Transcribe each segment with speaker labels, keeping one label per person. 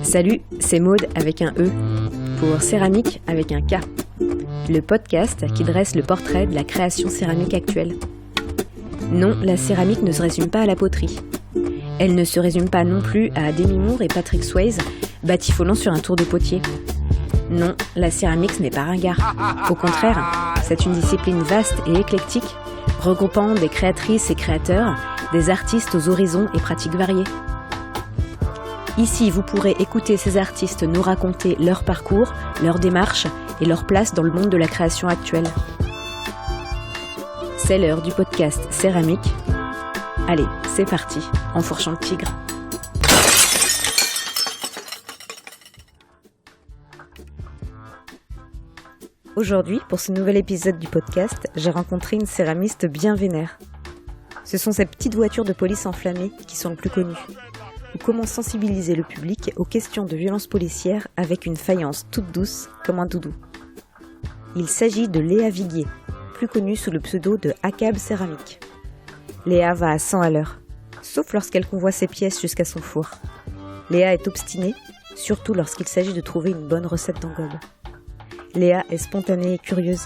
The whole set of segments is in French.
Speaker 1: Salut, c'est Maude avec un E, pour Céramique avec un K, le podcast qui dresse le portrait de la création céramique actuelle. Non, la céramique ne se résume pas à la poterie. Elle ne se résume pas non plus à Demi Moore et Patrick Swayze, batifolant sur un tour de potier. Non, la céramique ce n'est pas ringard. Au contraire, c'est une discipline vaste et éclectique, regroupant des créatrices et créateurs, des artistes aux horizons et pratiques variées. Ici, vous pourrez écouter ces artistes nous raconter leur parcours, leur démarche et leur place dans le monde de la création actuelle. C'est l'heure du podcast Céramique. Allez, c'est parti, enfourchant le tigre. Aujourd'hui, pour ce nouvel épisode du podcast, j'ai rencontré une céramiste bien vénère. Ce sont ces petites voitures de police enflammées qui sont le plus connues. Ou comment sensibiliser le public aux questions de violences policières avec une faïence toute douce comme un doudou. Il s'agit de Léa Viguier, plus connue sous le pseudo de Acab Céramique. Léa va à 100 à l'heure, sauf lorsqu'elle convoie ses pièces jusqu'à son four. Léa est obstinée, surtout lorsqu'il s'agit de trouver une bonne recette d'engobe. Léa est spontanée et curieuse.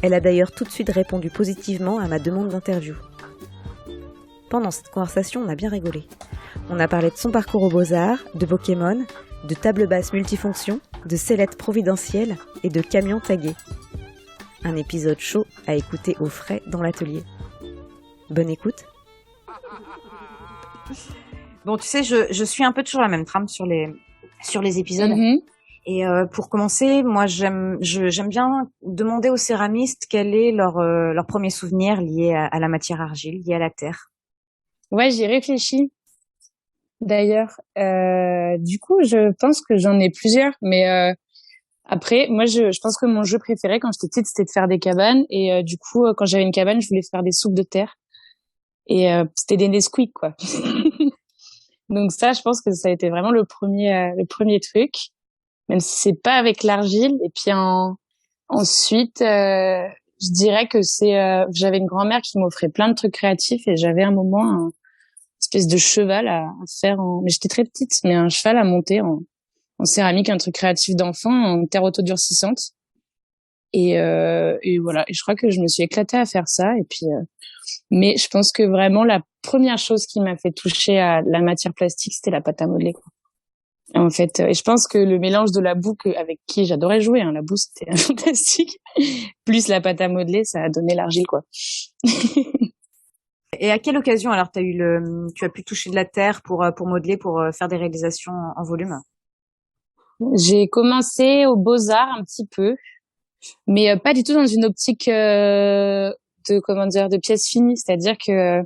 Speaker 1: Elle a d'ailleurs tout de suite répondu positivement à ma demande d'interview. Pendant cette conversation, on a bien rigolé. On a parlé de son parcours aux Beaux-Arts, de Pokémon, de table basse multifonction, de sellettes providentielles et de camions tagués. Un épisode chaud à écouter au frais dans l'atelier. Bonne écoute.
Speaker 2: Bon, tu sais, je suis un peu toujours la même trame sur les épisodes. Et pour commencer, moi, j'aime bien demander aux céramistes quel est leur premier souvenir lié à la matière argile, lié à la terre.
Speaker 3: Ouais, j'y réfléchis. D'ailleurs, du coup, je pense que j'en ai plusieurs, mais après, moi, je pense que mon jeu préféré quand j'étais petite, c'était de faire des cabanes. Et du coup, quand j'avais une cabane, je voulais faire des soupes de terre. Et c'était des Nesquik, quoi. Donc ça, je pense que ça a été vraiment le premier truc, même si c'est pas avec l'argile. Et puis ensuite, je dirais que j'avais une grand-mère qui m'offrait plein de trucs créatifs et j'avais un moment espèce de cheval à faire mais j'étais très petite, mais un cheval à monter en céramique, un truc créatif d'enfant en terre autodurcissante. Et voilà. Et je crois que je me suis éclatée à faire ça. Et puis, mais je pense que vraiment la première chose qui m'a fait toucher à la matière plastique, c'était la pâte à modeler, quoi. En fait, et je pense que le mélange de la boue avec qui j'adorais jouer, la boue c'était fantastique, plus la pâte à modeler, ça a donné l'argile, quoi.
Speaker 2: Et à quelle occasion alors tu as pu toucher de la terre pour modeler, pour faire des réalisations en volume?
Speaker 3: J'ai commencé aux Beaux-Arts un petit peu, mais pas du tout dans une optique de pièces finies, c'est-à-dire que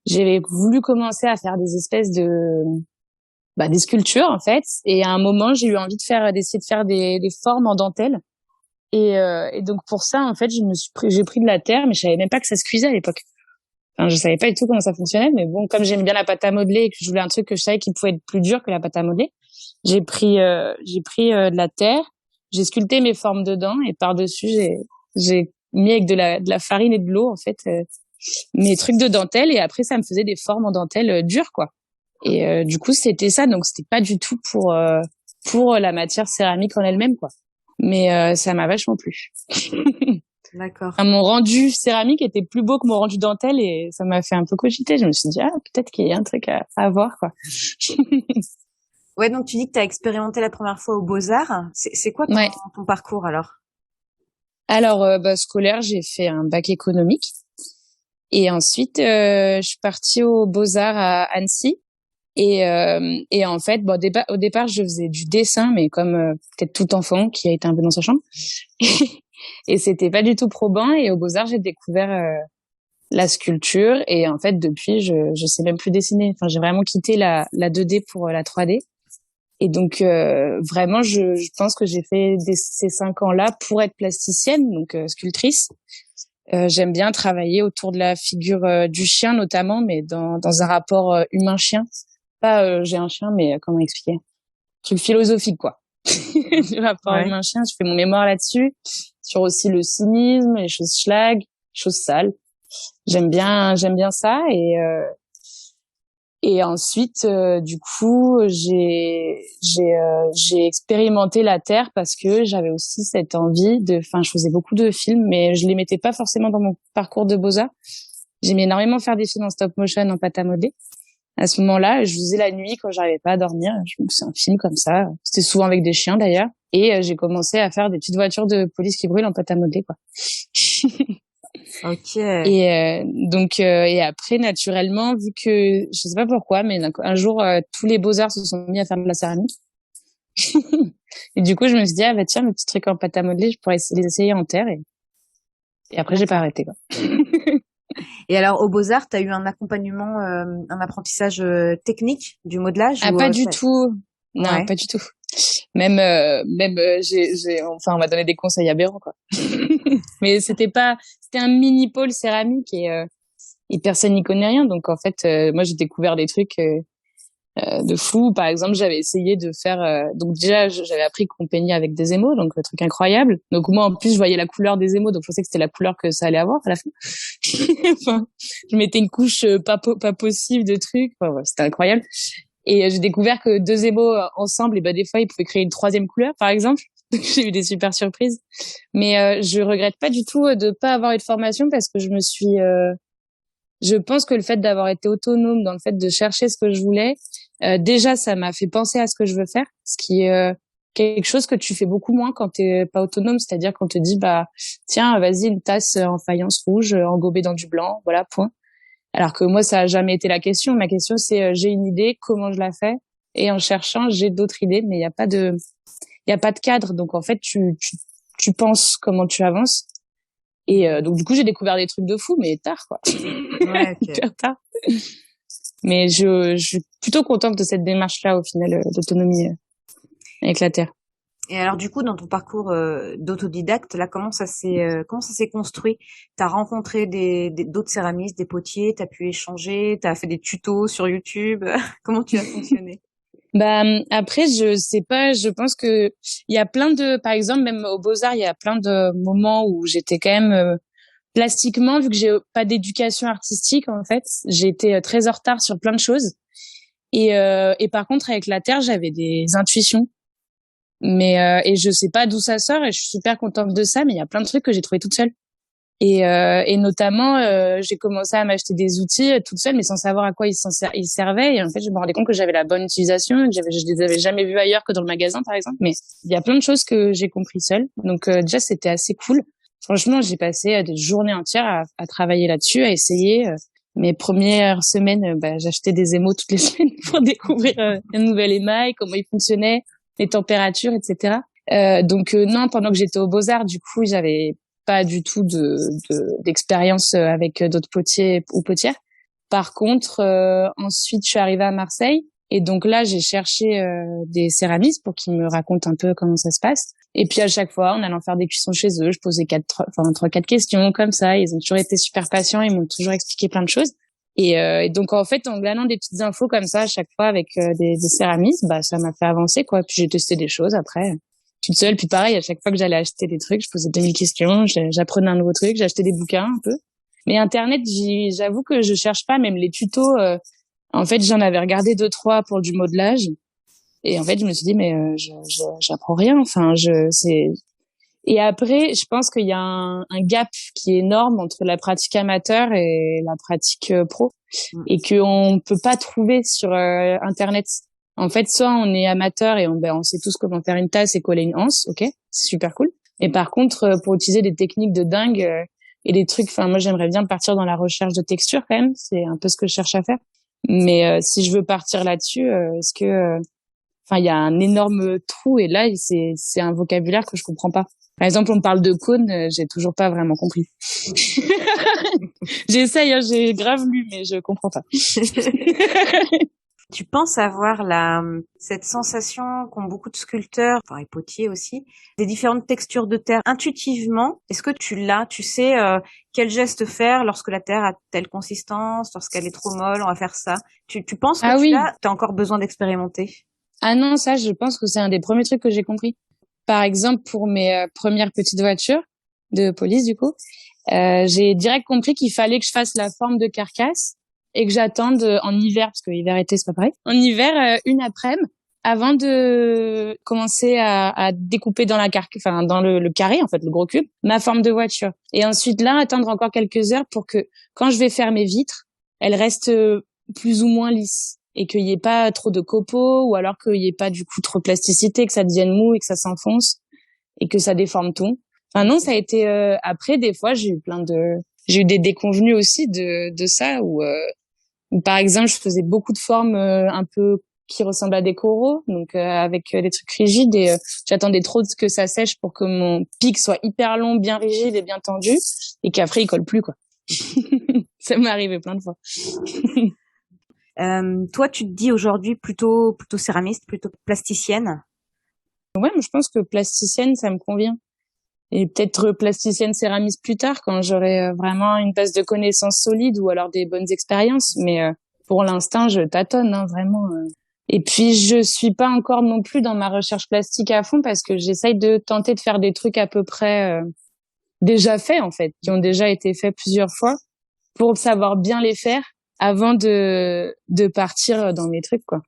Speaker 3: j'avais voulu commencer à faire des espèces des sculptures en fait, et à un moment j'ai eu envie d'essayer de faire des formes en dentelle, et donc pour ça en fait j'ai pris de la terre, mais je savais même pas que ça se cuisait à l'époque. Enfin, je savais pas du tout comment ça fonctionnait, mais bon, comme j'aime bien la pâte à modeler et que je voulais un truc que je savais qui pouvait être plus dur que la pâte à modeler, j'ai pris de la terre, j'ai sculpté mes formes dedans et par-dessus j'ai mis avec de la farine et de l'eau en fait mes trucs de dentelle, et après ça me faisait des formes en dentelle dures, quoi. Et du coup, c'était ça, donc c'était pas du tout pour la matière céramique en elle-même, quoi. Mais ça m'a vachement plu.
Speaker 2: D'accord.
Speaker 3: Enfin, mon rendu céramique était plus beau que mon rendu dentelle et ça m'a fait un peu cogiter. Je me suis dit, peut-être qu'il y a un truc à voir, quoi.
Speaker 2: Ouais, donc tu dis que tu as expérimenté la première fois aux Beaux-Arts. C'est quoi ton parcours alors?
Speaker 3: Alors, scolaire, j'ai fait un bac économique. Et ensuite, je suis partie aux Beaux-Arts à Annecy. Et en fait, au départ, je faisais du dessin, mais comme peut-être tout enfant qui a été un peu dans sa chambre. Et c'était pas du tout probant. Et aux Beaux-Arts, j'ai découvert la sculpture. Et en fait, depuis, je sais même plus dessiner. Enfin, j'ai vraiment quitté la 2D pour la 3D. Et donc, vraiment, je pense que j'ai fait ces 5 ans-là pour être plasticienne, donc sculptrice. J'aime bien travailler autour de la figure du chien, notamment, mais dans un rapport humain-chien. Pas j'ai un chien, mais comment expliquer? Truc philosophique, quoi. Du rapport humain-chien. Je fais mon mémoire là-dessus, sur aussi le cynisme, les choses schlag, les choses sales. J'aime bien ça, Et ensuite, du coup, j'ai expérimenté la terre parce que j'avais aussi cette envie je faisais beaucoup de films, mais je les mettais pas forcément dans mon parcours de Beaux-Arts. J'aimais énormément faire des films en stop motion, en pâte à modeler. À ce moment-là, je faisais la nuit quand j'arrivais pas à dormir. Je me faisais un film comme ça. C'était souvent avec des chiens d'ailleurs. Et j'ai commencé à faire des petites voitures de police qui brûlent en pâte à modeler, quoi.
Speaker 2: Ok.
Speaker 3: Et et après, naturellement, vu que je sais pas pourquoi, mais un jour tous les beaux-arts se sont mis à faire de la céramique. Et du coup, je me suis dit bah tiens, mes petits trucs en pâte à modeler, je pourrais les essayer en terre. Et après, j'ai pas arrêté, quoi.
Speaker 2: Et alors, aux Beaux-Arts, t'as eu un accompagnement, un apprentissage technique du modelage
Speaker 3: pas du tout. Non,
Speaker 2: ouais.
Speaker 3: pas du tout. Même on m'a donné des conseils aberrants, quoi. Mais c'était un mini pôle céramique et personne n'y connaît rien. Donc en fait, moi j'ai découvert des trucs de fou. Par exemple, j'avais essayé de faire donc déjà j'avais appris qu'on peignait avec des émaux, donc le truc incroyable. Donc moi en plus je voyais la couleur des émaux, donc je pensais que c'était la couleur que ça allait avoir à la fin. Enfin, je mettais une couche pas possible de trucs. Enfin, ouais, c'était incroyable. Et j'ai découvert que 2 émaux ensemble, et ben des fois ils pouvaient créer une 3e couleur, par exemple. Donc j'ai eu des super surprises. Mais je regrette pas du tout de pas avoir eu de formation parce que je pense que le fait d'avoir été autonome dans le fait de chercher ce que je voulais, déjà ça m'a fait penser à ce que je veux faire, ce qui est quelque chose que tu fais beaucoup moins quand t'es pas autonome, c'est-à-dire qu'on te dit tiens, vas-y, une tasse en faïence rouge engobée dans du blanc, voilà, point. Alors que moi, ça a jamais été la question. Ma question, c'est j'ai une idée, comment je la fais? Et en cherchant, j'ai d'autres idées, mais il y a pas de cadre. Donc en fait, tu penses comment tu avances. Et donc du coup, j'ai découvert des trucs de fou, mais tard, quoi.
Speaker 2: Ouais, okay.
Speaker 3: Hyper tard. Mais je suis plutôt contente de cette démarche-là, au final, d'autonomie avec la terre.
Speaker 2: Et alors du coup, dans ton parcours d'autodidacte, là, comment ça s'est construit? T'as rencontré d'autres céramistes, des potiers, t'as pu échanger, t'as fait des tutos sur YouTube. Comment tu as fonctionné?
Speaker 3: Après, je sais pas, je pense que il y a par exemple, même aux Beaux-Arts, il y a plein de moments où j'étais quand même plastiquement, vu que j'ai pas d'éducation artistique, en fait, j'ai été très en retard sur plein de choses. Et par contre, avec la terre, j'avais des intuitions. Et je sais pas d'où ça sort et je suis super contente de ça, mais il y a plein de trucs que j'ai trouvé toute seule. Et notamment, j'ai commencé à m'acheter des outils toute seule, mais sans savoir à quoi ils servaient. Et en fait, je me rendais compte que j'avais la bonne utilisation, je les avais jamais vus ailleurs que dans le magasin, par exemple. Mais il y a plein de choses que j'ai compris seule. Donc déjà, c'était assez cool. Franchement, j'ai passé des journées entières à travailler là-dessus, à essayer. Mes premières semaines, j'achetais des émaux toutes les semaines pour découvrir un nouvel émail, comment il fonctionnait, les températures, etc. Donc non, pendant que j'étais aux Beaux-Arts, du coup, j'avais pas du tout d'expérience avec d'autres potiers ou potières. Par contre, ensuite, je suis arrivée à Marseille et donc là, j'ai cherché des céramistes pour qu'ils me racontent un peu comment ça se passe. Et puis à chaque fois, en allant faire des cuissons chez eux, je posais 3-4 questions comme ça. Ils ont toujours été super patients, ils m'ont toujours expliqué plein de choses. Et donc en fait, en glanant des petites infos comme ça à chaque fois avec des céramistes, ça m'a fait avancer, quoi. Puis j'ai testé des choses après toute seule. Puis pareil, à chaque fois que j'allais acheter des trucs, je posais 2000 questions, j'apprenais un nouveau truc, j'achetais des bouquins un peu. Mais Internet, j'avoue que je cherche pas, même les tutos. En fait, j'en avais regardé 2-3 pour du modelage. Et en fait, je me suis dit, mais j'apprends rien. Enfin, Et après, je pense qu'il y a un gap qui est énorme entre la pratique amateur et la pratique pro, et qu'on peut pas trouver sur Internet. En fait, soit on est amateur et on sait tous comment faire une tasse et coller une anse, ok, c'est super cool. Et par contre, pour utiliser des techniques de dingue et des trucs, enfin moi j'aimerais bien partir dans la recherche de texture quand même, c'est un peu ce que je cherche à faire. Mais si je veux partir là-dessus, est-ce que, enfin il y a un énorme trou et là c'est un vocabulaire que je comprends pas. Par exemple, on me parle de cône, j'ai toujours pas vraiment compris. J'essaye, hein, j'ai grave lu, mais je comprends pas.
Speaker 2: Tu penses avoir cette sensation qu'ont beaucoup de sculpteurs, enfin et potiers aussi, des différentes textures de terre intuitivement? Est-ce que tu l'as? Tu sais quel geste faire lorsque la terre a telle consistance, lorsqu'elle est trop molle, on va faire ça. Tu penses que tu l'as? T'as encore besoin d'expérimenter?
Speaker 3: Ah non, ça, je pense que c'est un des premiers trucs que j'ai compris. Par exemple, pour mes premières petites voitures de police, du coup, j'ai direct compris qu'il fallait que je fasse la forme de carcasse et que j'attende en hiver, parce que hiver été c'est pas pareil, en hiver une après-midi avant de commencer à découper dans dans le carré, en fait, le gros cube, ma forme de voiture. Et ensuite là, attendre encore quelques heures pour que quand je vais faire mes vitres, elles restent plus ou moins lisses et qu'il y ait pas trop de copeaux, ou alors qu'il y ait pas du coup trop de plasticité, que ça devienne mou et que ça s'enfonce et que ça déforme tout. Enfin non, ça a été après des fois j'ai eu des déconvenues aussi de ça où par exemple je faisais beaucoup de formes un peu qui ressemblent à des coraux, donc avec des trucs rigides, et j'attendais trop que ça sèche pour que mon pic soit hyper long, bien rigide et bien tendu, et qu'après il colle plus, quoi. Ça m'est arrivé plein de fois.
Speaker 2: Toi, tu te dis aujourd'hui plutôt céramiste, plutôt plasticienne?
Speaker 3: Ouais, mais je pense que plasticienne, ça me convient. Et peut-être plasticienne céramiste plus tard, quand j'aurai vraiment une base de connaissances solide ou alors des bonnes expériences. Mais pour l'instant, je tâtonne, hein, vraiment. Et puis, je suis pas encore non plus dans ma recherche plastique à fond, parce que j'essaye de tenter de faire des trucs à peu près déjà faits, en fait, qui ont déjà été faits plusieurs fois, pour savoir bien les faire avant de partir dans mes trucs, quoi.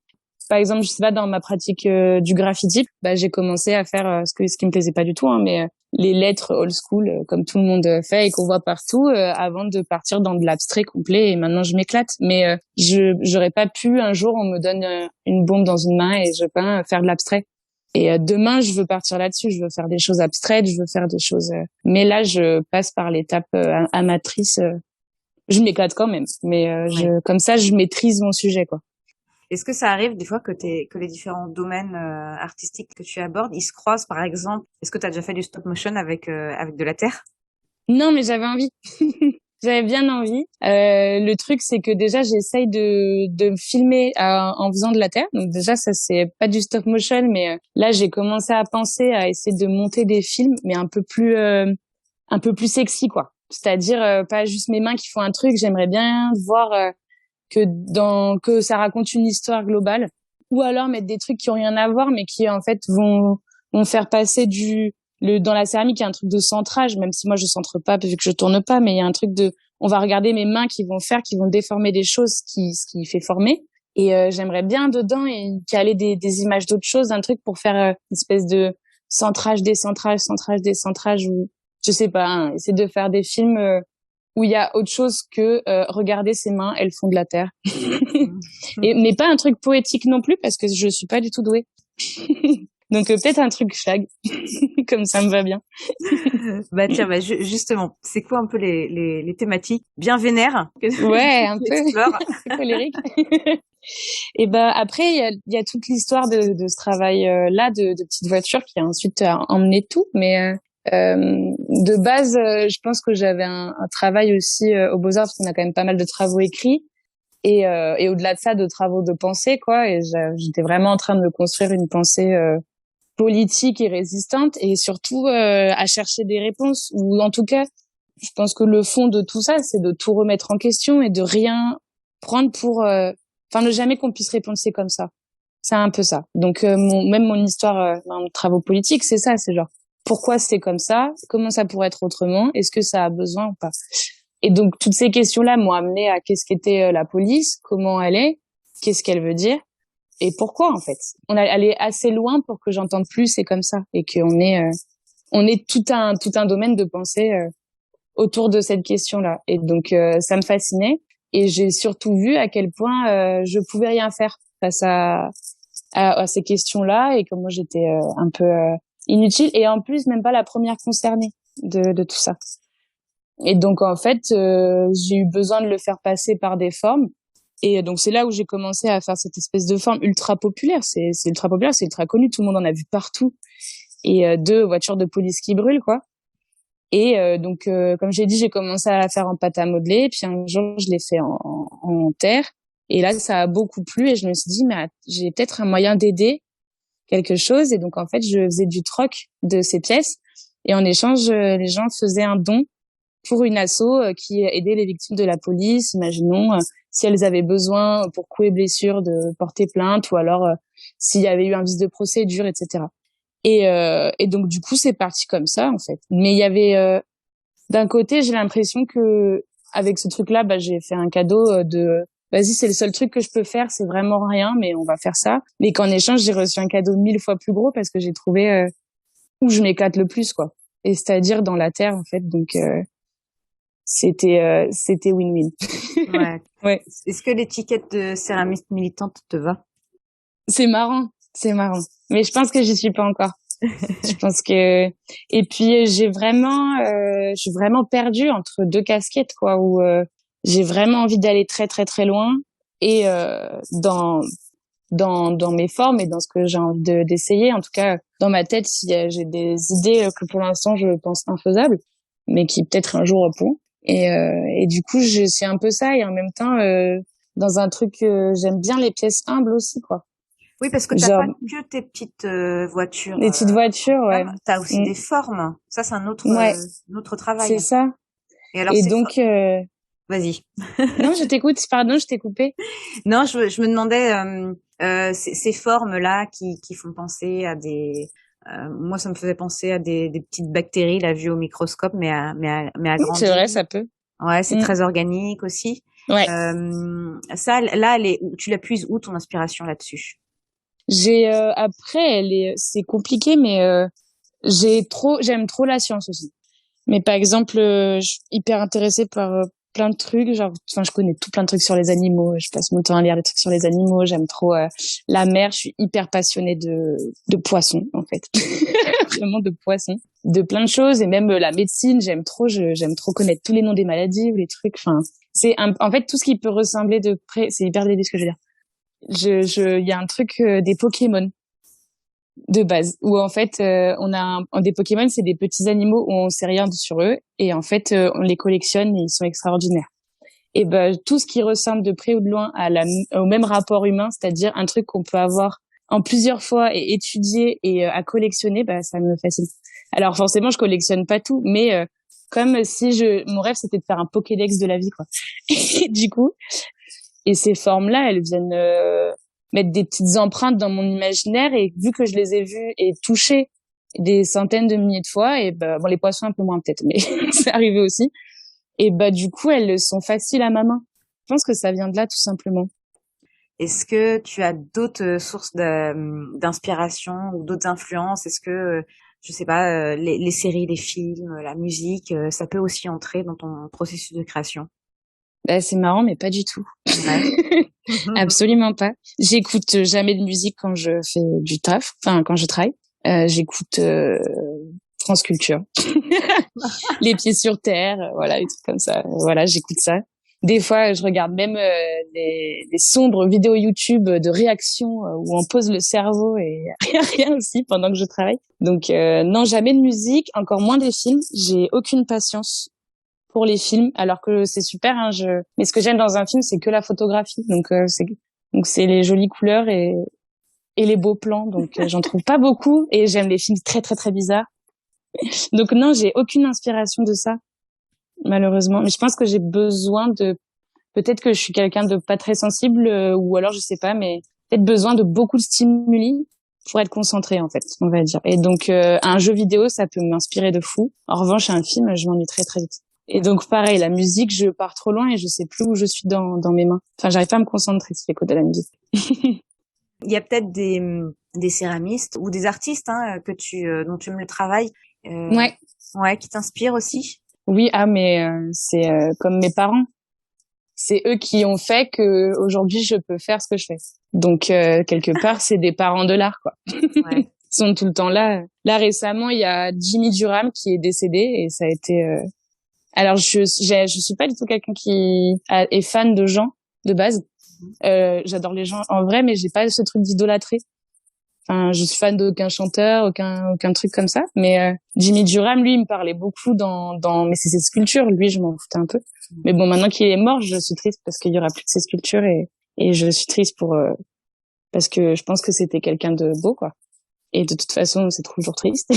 Speaker 3: Par exemple, je sais pas, dans ma pratique du graffiti, j'ai commencé à faire ce qui me plaisait pas du tout, hein, mais les lettres old school comme tout le monde fait et qu'on voit partout, avant de partir dans de l'abstrait complet. Et maintenant, je m'éclate. Mais j'aurais pas pu, un jour, on me donne une bombe dans une main et je peins, faire de l'abstrait. Et demain, je veux partir là-dessus. Je veux faire des choses abstraites, je veux faire des choses. Mais là, je passe par l'étape amatrice. Je m'éclate quand même, mais comme ça, je maîtrise mon sujet, quoi.
Speaker 2: Est-ce que ça arrive des fois que les différents domaines artistiques que tu abordes, ils se croisent, par exemple? Est-ce que tu as déjà fait du stop motion avec de la terre?
Speaker 3: Non, mais j'avais envie. J'avais bien envie. Le truc, c'est que déjà, j'essaye de filmer en faisant de la terre. Donc déjà, ça, c'est pas du stop motion, mais là, j'ai commencé à penser à essayer de monter des films, mais un peu plus sexy, quoi. C'est-à-dire pas juste mes mains qui font un truc. J'aimerais bien voir que ça raconte une histoire globale, ou alors mettre des trucs qui ont rien à voir, mais qui en fait vont faire passer dans la céramique, il y a un truc de centrage, même si moi je centre pas vu que je tourne pas, mais il y a un truc on va regarder mes mains qui vont déformer des choses, ce qui fait former. Et j'aimerais bien dedans et caler des images d'autres choses, un truc pour faire une espèce de centrage, décentrage, centrage, décentrage, ou je sais pas, hein, essayer de faire des films où il y a autre chose que regarder ses mains, elles font de la terre. Mais pas un truc poétique non plus, parce que je suis pas du tout douée. Donc peut-être un truc flag, comme ça me va bien.
Speaker 2: Tiens, justement, c'est quoi un peu les thématiques bien vénères
Speaker 3: ouais, un peu colérique. Et après il y a toute l'histoire de ce travail là de petite voiture qui a ensuite emmené tout, mais de base, je pense que j'avais un travail aussi aux Beaux-Arts, parce qu'on a quand même pas mal de travaux écrits, et au-delà de ça, de travaux de pensée, quoi. Et j'étais vraiment en train de me construire une pensée politique et résistante, et surtout à chercher des réponses, ou en tout cas, je pense que le fond de tout ça, c'est de tout remettre en question et de rien prendre pour, ne jamais qu'on puisse répondre c'est comme ça. C'est un peu ça. Donc même mon histoire dans les travaux politiques, c'est ça, c'est genre pourquoi c'est comme ça, comment ça pourrait être autrement, est-ce que ça a besoin ou pas. Et donc toutes ces questions-là m'ont amené à qu'est-ce qu'était la police, comment elle est, qu'est-ce qu'elle veut dire et pourquoi en fait. On est allé assez loin pour que j'entende plus c'est comme ça, et qu'on est tout un domaine de pensée autour de cette question-là. Et donc ça me fascinait, et j'ai surtout vu à quel point je pouvais rien faire face à ces questions-là, et comment j'étais un peu inutile, et en plus même pas la première concernée de tout ça. Et donc en fait j'ai eu besoin de le faire passer par des formes, et donc c'est là où j'ai commencé à faire cette espèce de forme ultra populaire. C'est ultra populaire, c'est ultra connu, tout le monde en a vu partout, et deux voitures de police qui brûlent, quoi. Et donc comme j'ai dit, j'ai commencé à la faire en pâte à modeler, puis un jour je l'ai fait en terre, et là ça a beaucoup plu, et je me suis dit mais j'ai peut-être un moyen d'aider quelque chose. Et donc en fait je faisais du troc de ces pièces, et en échange les gens faisaient un don pour une asso qui aidait les victimes de la police, imaginons si elles avaient besoin pour coups et blessures de porter plainte, ou alors s'il y avait eu un vice de procédure, etc. Et donc du coup c'est parti comme ça en fait. Mais il y avait d'un côté, j'ai l'impression que avec ce truc là j'ai fait un cadeau vas-y, c'est le seul truc que je peux faire, c'est vraiment rien, mais on va faire ça. Mais qu'en échange, j'ai reçu un cadeau 1000 fois plus gros parce que j'ai trouvé où je m'éclate le plus, quoi. Et c'est-à-dire dans la terre, en fait. Donc, c'était win-win.
Speaker 2: Ouais.
Speaker 3: Ouais.
Speaker 2: Est-ce que l'étiquette de céramiste militante te va?
Speaker 3: C'est marrant. Mais je pense que j'y suis pas encore. Je pense que, et puis, je suis vraiment perdue entre deux casquettes, quoi, où, j'ai vraiment envie d'aller très, très, très loin et, dans mes formes et dans ce que j'ai envie d'essayer. En tout cas, dans ma tête, j'ai des idées que pour l'instant je pense infaisables, mais qui peut-être un jour pourront. Et du coup, je suis un peu ça et en même temps, dans un truc, j'aime bien les pièces humbles aussi, quoi.
Speaker 2: Oui, parce que t'as
Speaker 3: Genre,
Speaker 2: pas que tes petites voitures.
Speaker 3: les petites voitures, ouais.
Speaker 2: T'as aussi des formes. Ça, c'est un
Speaker 3: Ouais,
Speaker 2: autre travail.
Speaker 3: c'est ça.
Speaker 2: Et alors,
Speaker 3: Et donc,
Speaker 2: vas-y.
Speaker 3: non, je t'écoute, pardon, je t'ai coupé.
Speaker 2: Non, je me demandais ces formes-là qui font penser à des. Moi, ça me faisait penser à des petites bactéries, là, vues au microscope, mais à
Speaker 3: C'est
Speaker 2: grandir.
Speaker 3: vrai, ça peut.
Speaker 2: Ouais, c'est très organique aussi.
Speaker 3: Ouais.
Speaker 2: Ça, là, tu la puises où ton inspiration là-dessus?
Speaker 3: Après, c'est compliqué, mais j'aime trop la science aussi. Mais par exemple, je suis hyper intéressée par plein de trucs, genre, enfin, je connais tout plein de trucs sur les animaux. Je passe mon temps à lire des trucs sur les animaux. J'aime trop la mer. Je suis hyper passionnée de poissons, en fait, vraiment de poissons, de plein de choses et même la médecine. J'aime trop connaître tous les noms des maladies ou les trucs. Enfin, en fait tout ce qui peut ressembler de près. C'est hyper débile ce que je veux dire. Il y a un truc des Pokémon de base où en fait des Pokémon, c'est des petits animaux où on sait rien sur eux et en fait on les collectionne et ils sont extraordinaires. Et ben tout ce qui ressemble de près ou de loin au même rapport humain, c'est-à-dire un truc qu'on peut avoir en plusieurs fois et étudier et à collectionner, bah ça me fascine. Alors forcément je collectionne pas tout, mais comme si mon rêve c'était de faire un Pokédex de la vie, quoi. Et du coup, et ces formes-là, elles viennent mettre des petites empreintes dans mon imaginaire et vu que je les ai vues et touchées des centaines de milliers de fois, et ben bon, les poissons un peu moins peut-être, mais c'est arrivé aussi. Et bah du coup, elles sont faciles à ma main. Je pense que ça vient de là tout simplement.
Speaker 2: Est-ce que tu as d'autres sources d'inspiration ou d'autres influences? Est-ce que je sais pas, les séries, les films, la musique, ça peut aussi entrer dans ton processus de création?
Speaker 3: Bah, c'est marrant, mais pas du tout.
Speaker 2: Ouais.
Speaker 3: Absolument pas. J'écoute jamais de musique quand je fais du taf, enfin quand je travaille. J'écoute France Culture, Les Pieds sur Terre, voilà, des trucs comme ça. Voilà, j'écoute ça. Des fois, je regarde même des sombres vidéos YouTube de réaction où on pose le cerveau et rien aussi pendant que je travaille. Donc non, jamais de musique, encore moins des films. J'ai aucune patience pour les films, alors que c'est super. Hein, mais ce que j'aime dans un film, c'est que la photographie. Donc c'est les jolies couleurs et les beaux plans. Donc j'en trouve pas beaucoup et j'aime les films très très très bizarres. Donc non, j'ai aucune inspiration de ça, malheureusement. Mais je pense que j'ai besoin peut-être que je suis quelqu'un de pas très sensible ou alors je sais pas, mais peut-être besoin de beaucoup de stimuli pour être concentré en fait, on va dire. Et donc un jeu vidéo, ça peut m'inspirer de fou. En revanche, un film, je m'ennuie très très vite. Et donc pareil, la musique, je pars trop loin et je sais plus où je suis dans mes mains. Enfin, j'arrive pas à me concentrer si j'écoute de la musique.
Speaker 2: Il y a peut-être des céramistes ou des artistes dont tu aimes le travail, ouais, qui t'inspirent aussi.
Speaker 3: Oui, mais c'est comme mes parents. C'est eux qui ont fait que aujourd'hui je peux faire ce que je fais. Donc quelque part, c'est des parents de l'art, quoi. Ouais. Ils sont tout le temps là. Là récemment, il y a Jimmy Durham qui est décédé et ça a été. Alors je suis pas du tout quelqu'un qui est fan de gens de base. J'adore les gens en vrai, mais j'ai pas ce truc d'idolâtrer. Enfin, je suis fan d'aucun chanteur, aucun truc comme ça. Mais Jimmy Durham, lui, il me parlait beaucoup mais c'est ses sculptures. Lui, je m'en foutais un peu. Mais bon, maintenant qu'il est mort, je suis triste parce qu'il y aura plus de ses sculptures et je suis triste parce que je pense que c'était quelqu'un de beau, quoi. Et de toute façon, c'est toujours triste.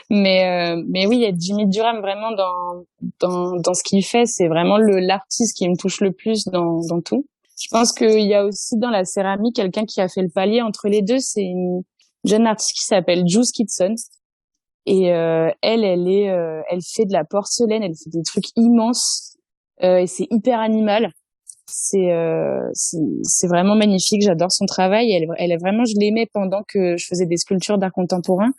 Speaker 3: Mais oui, il y a Jimmy Durham vraiment dans ce qu'il fait. C'est vraiment l'artiste qui me touche le plus dans tout. Je pense qu'il y a aussi dans la céramique quelqu'un qui a fait le palier entre les deux. C'est une jeune artiste qui s'appelle Juice Kitson. Et elle fait de la porcelaine, elle fait des trucs immenses et c'est hyper animal. c'est vraiment magnifique. J'adore son travail. Elle est vraiment, je l'aimais pendant que je faisais des sculptures d'art contemporain.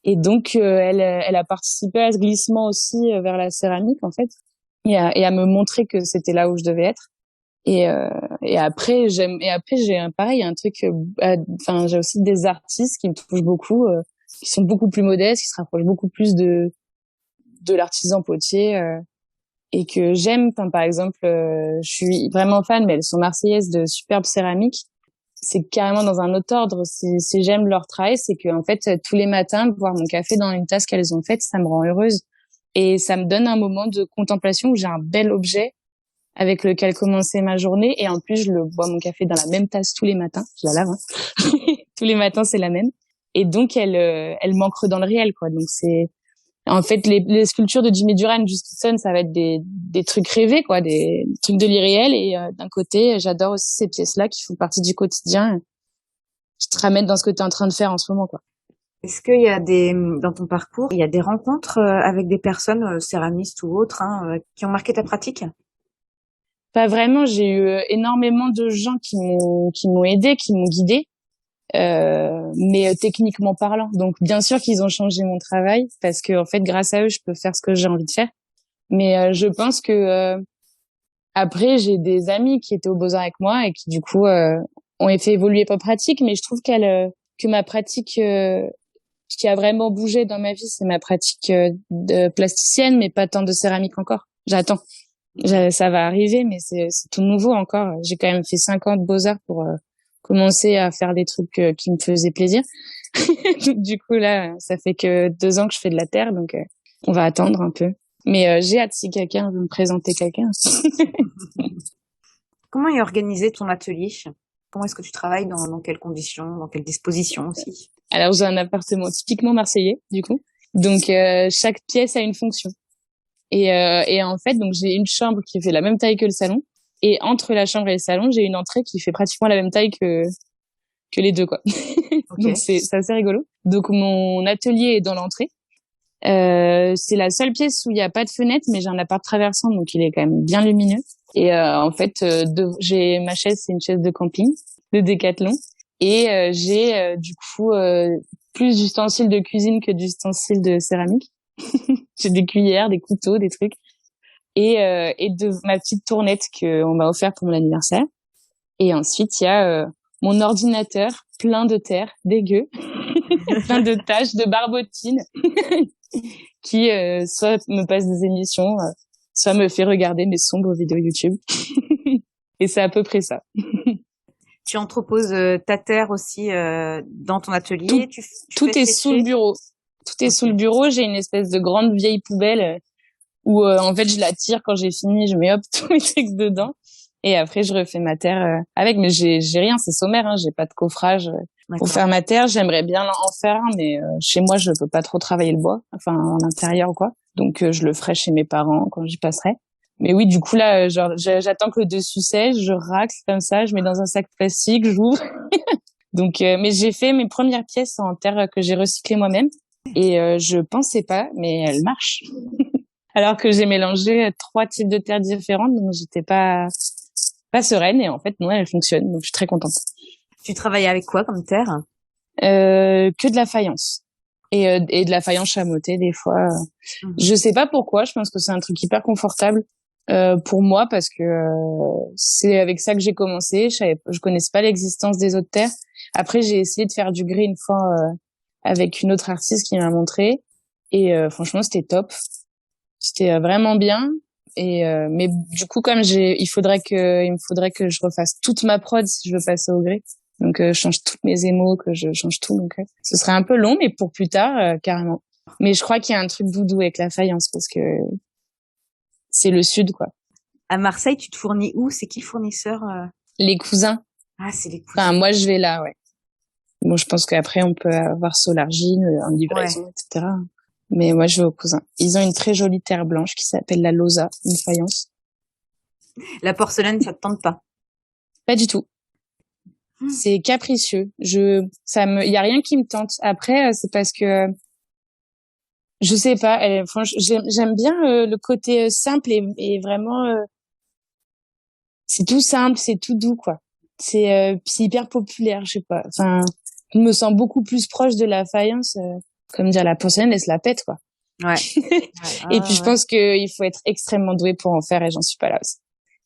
Speaker 3: Et donc, elle a participé à ce glissement aussi vers la céramique, en fait, et à me montrer que c'était là où je devais être. Et après, j'ai un truc, enfin, j'ai aussi des artistes qui me touchent beaucoup, qui sont beaucoup plus modestes, qui se rapprochent beaucoup plus de l'artisan potier, et que j'aime. Enfin, par exemple, je suis vraiment fan, mais elles sont marseillaises, de superbes céramiques. C'est carrément dans un autre ordre. Si j'aime leur travail, c'est que en fait tous les matins boire mon café dans une tasse qu'elles ont faite, ça me rend heureuse et ça me donne un moment de contemplation où j'ai un bel objet avec lequel commencer ma journée, et en plus je le bois mon café dans la même tasse tous les matins. Je la lave, hein. Tous les matins c'est la même, et donc elle m'ancre dans le réel, quoi. Donc c'est en fait les sculptures de Jimmy Duran, Justison, ça va être des trucs rêvés, quoi, des trucs de l'irréel. Et d'un côté, j'adore aussi ces pièces-là qui font partie du quotidien, qui te ramènent dans ce que tu es en train de faire en ce moment, quoi.
Speaker 2: Est-ce qu'il y a dans ton parcours, il y a des rencontres avec des personnes céramistes ou autres, hein, qui ont marqué ta pratique?
Speaker 3: Pas vraiment. J'ai eu énormément de gens qui m'ont aidé, qui m'ont guidé. Mais techniquement parlant. Donc bien sûr qu'ils ont changé mon travail, parce que en fait grâce à eux je peux faire ce que j'ai envie de faire. Mais je pense que après j'ai des amis qui étaient au Beaux-Arts avec moi et qui du coup ont fait évoluer ma pratique. Mais je trouve que ma pratique qui a vraiment bougé dans ma vie, c'est ma pratique de plasticienne, mais pas tant de céramique encore. J'attends. Ça va arriver, mais c'est tout nouveau encore. J'ai quand même fait 5 ans de Beaux-Arts pour commencer à faire des trucs qui me faisaient plaisir. Donc, du coup, là, ça fait que 2 ans que je fais de la terre, donc on va attendre un peu. Mais j'ai hâte, si quelqu'un veut me présenter quelqu'un.
Speaker 2: Comment est organisé ton atelier? Comment est-ce que tu travailles, dans quelles conditions, dans quelles dispositions aussi?
Speaker 3: Alors, j'ai un appartement typiquement marseillais, du coup. Donc, chaque pièce a une fonction. Et en fait, donc j'ai une chambre qui fait la même taille que le salon. Et entre la chambre et le salon, j'ai une entrée qui fait pratiquement la même taille que les deux, quoi. Okay. Donc c'est assez rigolo. Donc mon atelier est dans l'entrée. C'est la seule pièce où il y a pas de fenêtre, mais j'ai un appart traversant, donc il est quand même bien lumineux. Et en fait, j'ai ma chaise, c'est une chaise de camping, de Décathlon. Et j'ai du coup plus d'ustensiles de cuisine que d'ustensiles de céramique. J'ai des cuillères, des couteaux, des trucs. Et de ma petite tournette qu'on m'a offert pour mon anniversaire. Et ensuite, il y a mon ordinateur plein de terre, dégueu, plein de taches, de barbotines, qui soit me passe des émissions, soit me fait regarder mes sombres vidéos YouTube. Et c'est à peu près ça.
Speaker 2: Tu entreposes ta terre aussi dans ton atelier?
Speaker 3: Tout est sous le bureau. Tout est sous le bureau. J'ai une espèce de grande vieille poubelle où en fait je la tire quand j'ai fini, je mets hop tous mes trucs dedans, et après je refais ma terre avec. Mais j'ai rien, c'est sommaire, hein, j'ai pas de coffrage pour faire ma terre. J'aimerais bien en faire un, mais chez moi je peux pas trop travailler le bois, enfin en intérieur ou quoi, donc je le ferai chez mes parents quand j'y passerai. Mais oui, du coup là, genre j'attends que le dessus sèche, je racle comme ça, je mets dans un sac plastique, j'ouvre. Donc mais j'ai fait mes premières pièces en terre que j'ai recyclée moi-même, et je pensais pas, mais elles marchent. Alors que j'ai mélangé 3 types de terres différentes, donc j'étais pas sereine, et en fait non, elle fonctionne, donc je suis très contente.
Speaker 2: Tu travailles avec quoi comme terre?
Speaker 3: Que de la faïence et de la faïence chamottée des fois. Je sais pas pourquoi, je pense que c'est un truc hyper confortable pour moi, parce que c'est avec ça que j'ai commencé. Je connaissais pas l'existence des autres terres. Après j'ai essayé de faire du gris une fois avec une autre artiste qui m'a montré, et franchement c'était top. C'était vraiment bien. Et mais du coup, comme il me faudrait que je refasse toute ma prod si je veux passer au grès. Donc je change toutes mes émaux, que je change tout. Donc ce serait un peu long, mais pour plus tard, carrément. Mais je crois qu'il y a un truc doudou avec la faïence, parce que c'est le sud, quoi.
Speaker 2: À Marseille, tu te fournis où? C'est qui le fournisseur?
Speaker 3: Les cousins.
Speaker 2: Ah, c'est les cousins.
Speaker 3: Enfin, moi je vais là, ouais. Bon, je pense qu'après on peut avoir Solargine en livraison, etc. Mais moi, je vais aux cousins. Ils ont une très jolie terre blanche qui s'appelle la Loza, une faïence.
Speaker 2: La porcelaine, ça te tente pas?
Speaker 3: Pas du tout. C'est capricieux. Il y a rien qui me tente. Après, c'est parce que, je sais pas, j'aime bien le côté simple et vraiment c'est tout simple, c'est tout doux, quoi. C'est hyper populaire, je sais pas. Enfin, je me sens beaucoup plus proche de la faïence, comme dire la porcelaine, elle se la pète, quoi.
Speaker 2: Ouais.
Speaker 3: Et puis je pense qu'il faut être extrêmement doué pour en faire, et j'en suis pas là aussi.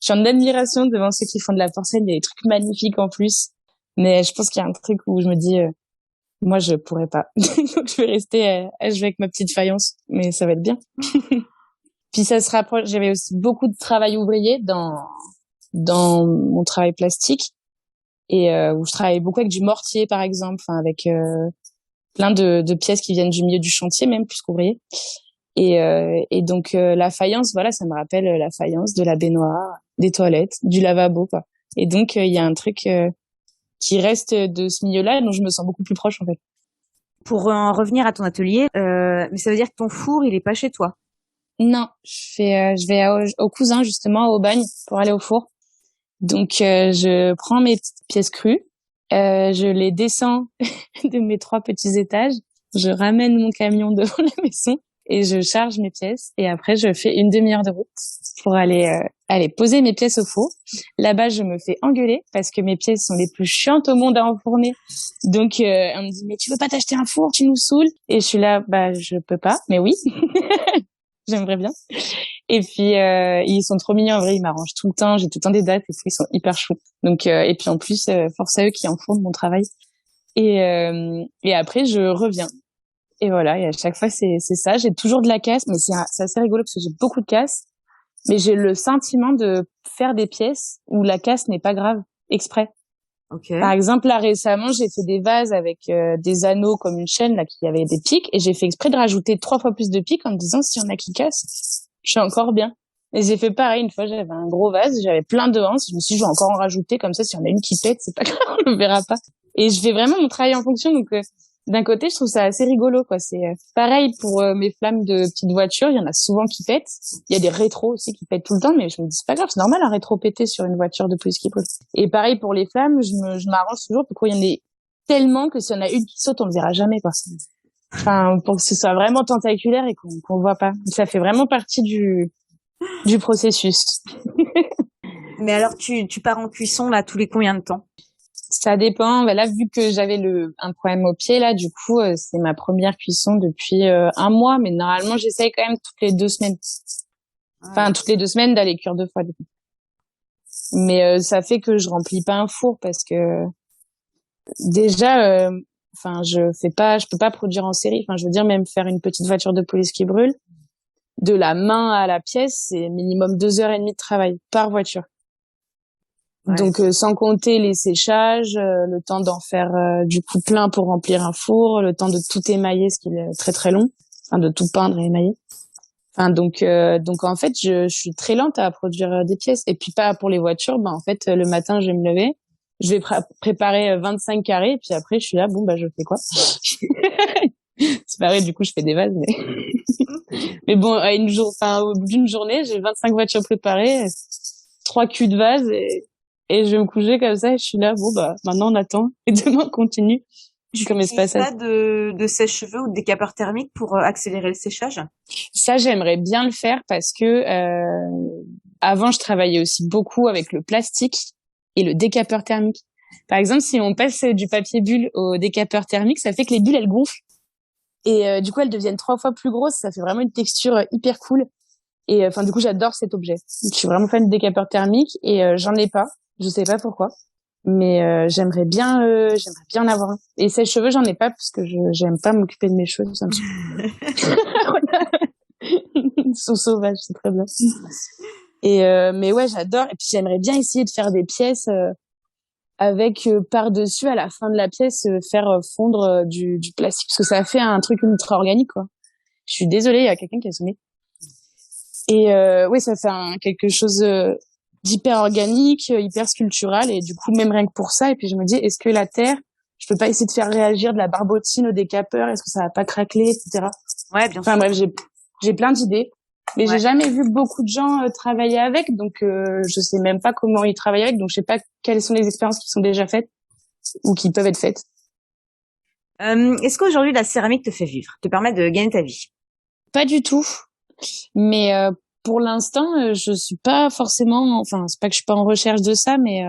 Speaker 3: Je suis en admiration devant ceux qui font de la porcelaine, il y a des trucs magnifiques en plus. Mais je pense qu'il y a un truc où je me dis, moi je pourrais pas. Donc je vais rester à jouer avec ma petite faïence, mais ça va être bien. Puis ça se rapproche, j'avais aussi beaucoup de travail ouvrier dans mon travail plastique, et où je travaillais beaucoup avec du mortier par exemple, enfin avec plein de pièces qui viennent du milieu du chantier même plus qu'ouvrier. Et donc la faïence, voilà, ça me rappelle la faïence de la baignoire, des toilettes, du lavabo, quoi. Et donc il y a un truc qui reste de ce milieu-là, dont je me sens beaucoup plus proche en fait.
Speaker 2: Pour en revenir à ton atelier, mais ça veut dire que ton four, il est pas chez toi?
Speaker 3: Non, je vais au cousin justement au bagne pour aller au four. Donc je prends mes petites pièces crues, je les descends de mes 3 petits étages, je ramène mon camion devant la maison et je charge mes pièces, et après je fais une demi-heure de route pour aller poser mes pièces au four. Là-bas, je me fais engueuler parce que mes pièces sont les plus chiantes au monde à enfourner. Donc on me dit mais tu veux pas t'acheter un four, tu nous saoules. Et je suis là, bah je peux pas, mais oui. J'aimerais bien. Et puis ils sont trop mignons en vrai, ils m'arrangent tout le temps, j'ai tout le temps des dates, et puis ils sont hyper choux. Donc et puis en plus force à eux qui enfournent mon travail. Et après je reviens. Et voilà, et à chaque fois c'est ça, j'ai toujours de la casse, mais c'est assez rigolo parce que j'ai beaucoup de casse, mais j'ai le sentiment de faire des pièces où la casse n'est pas grave, exprès.
Speaker 2: Okay.
Speaker 3: Par exemple, là récemment, j'ai fait des vases avec des anneaux comme une chaîne là qui avait des pics, et j'ai fait exprès de rajouter 3 fois plus de pics en me disant s'il y en a qui cassent, je suis encore bien. Et j'ai fait pareil une fois, j'avais un gros vase, j'avais plein de hanches, je me suis dit je vais encore en rajouter, comme ça si y en a une qui pète, c'est pas grave, on le verra pas. Et je fais vraiment mon travail en fonction, donc d'un côté, je trouve ça assez rigolo, quoi. C'est pareil pour mes flammes de petites voitures. Il y en a souvent qui pètent. Il y a des rétros aussi qui pètent tout le temps, mais je me dis c'est pas grave, c'est normal un rétro pété sur une voiture de police qui brûle. Et pareil pour les flammes, je m'arrange toujours pour qu'il y en ait tellement que s'il y en a une qui saute, on le verra jamais, quoi. Enfin, pour que ce soit vraiment tentaculaire et qu'on voit pas. Ça fait vraiment partie du processus.
Speaker 2: Mais alors, tu pars en cuisson là tous les combien de temps?
Speaker 3: Ça dépend. Bah là, vu que j'avais un problème au pied, là, du coup, c'est ma première cuisson depuis 1 mois. Mais normalement, j'essaye quand même toutes les 2 semaines. Enfin, toutes les 2 semaines d'aller cuire 2 fois, du coup. Mais ça fait que je remplis pas un four parce que déjà, enfin, je peux pas produire en série. Enfin, je veux dire, même faire une petite voiture de police qui brûle, de la main à la pièce, c'est minimum 2h30 de travail par voiture. Ouais. Donc sans compter les séchages, le temps d'en faire du coup plein pour remplir un four, le temps de tout émailler, ce qui est très très long, enfin de tout peindre et émailler. Enfin donc en fait je suis très lente à produire des pièces, et puis pas pour les voitures. Ben en fait le matin je vais me lever, je vais préparer 25 carrés, et puis après je suis là, bon bah je fais quoi? C'est pareil, du coup je fais des vases, mais bon au bout d'une journée j'ai 25 voitures préparées, 3 culs de vases, et je vais me coucher comme ça, et je suis là, bon bah maintenant on attend et demain on continue.
Speaker 2: Comme espace. Tu as de sèche-cheveux ou de décapeur thermique pour accélérer le séchage?
Speaker 3: Ça, j'aimerais bien le faire parce que avant je travaillais aussi beaucoup avec le plastique et le décapeur thermique. Par exemple, si on passe du papier bulle au décapeur thermique, ça fait que les bulles elles gonflent, et du coup elles deviennent 3 fois plus grosses. Ça fait vraiment une texture hyper cool. Et enfin du coup j'adore cet objet. Je suis vraiment fan de décapeur thermique, et j'en ai pas. Je sais pas pourquoi, mais j'aimerais bien en avoir un. Et sèche-cheveux, j'en ai pas parce que j'aime pas m'occuper de mes cheveux, c'est un petit peu. Ils sont sauvages, c'est très bien. Et mais ouais, j'adore. Et puis j'aimerais bien essayer de faire des pièces avec par-dessus, à la fin de la pièce, faire fondre du plastique, parce que ça fait un truc ultra organique, quoi. Je suis désolée, il y a quelqu'un qui a sonné. Et oui, ça fait quelque chose d'hyper organique, hyper sculptural, et du coup même rien que pour ça. Et puis je me dis, est-ce que la terre, je peux pas essayer de faire réagir de la barbotine au décapeur, est-ce que ça va pas craqueler, etc.
Speaker 2: Ouais, bien sûr.
Speaker 3: Enfin bref, j'ai plein d'idées, mais j'ai jamais vu beaucoup de gens travailler avec, donc je sais même pas comment ils travaillent avec, donc je sais pas quelles sont les expériences qui sont déjà faites ou qui peuvent être faites.
Speaker 2: Est-ce qu'aujourd'hui la céramiste te fait vivre, te permet de gagner ta vie?
Speaker 3: Pas du tout, mais pour l'instant, je suis pas forcément, enfin, c'est pas que je suis pas en recherche de ça, mais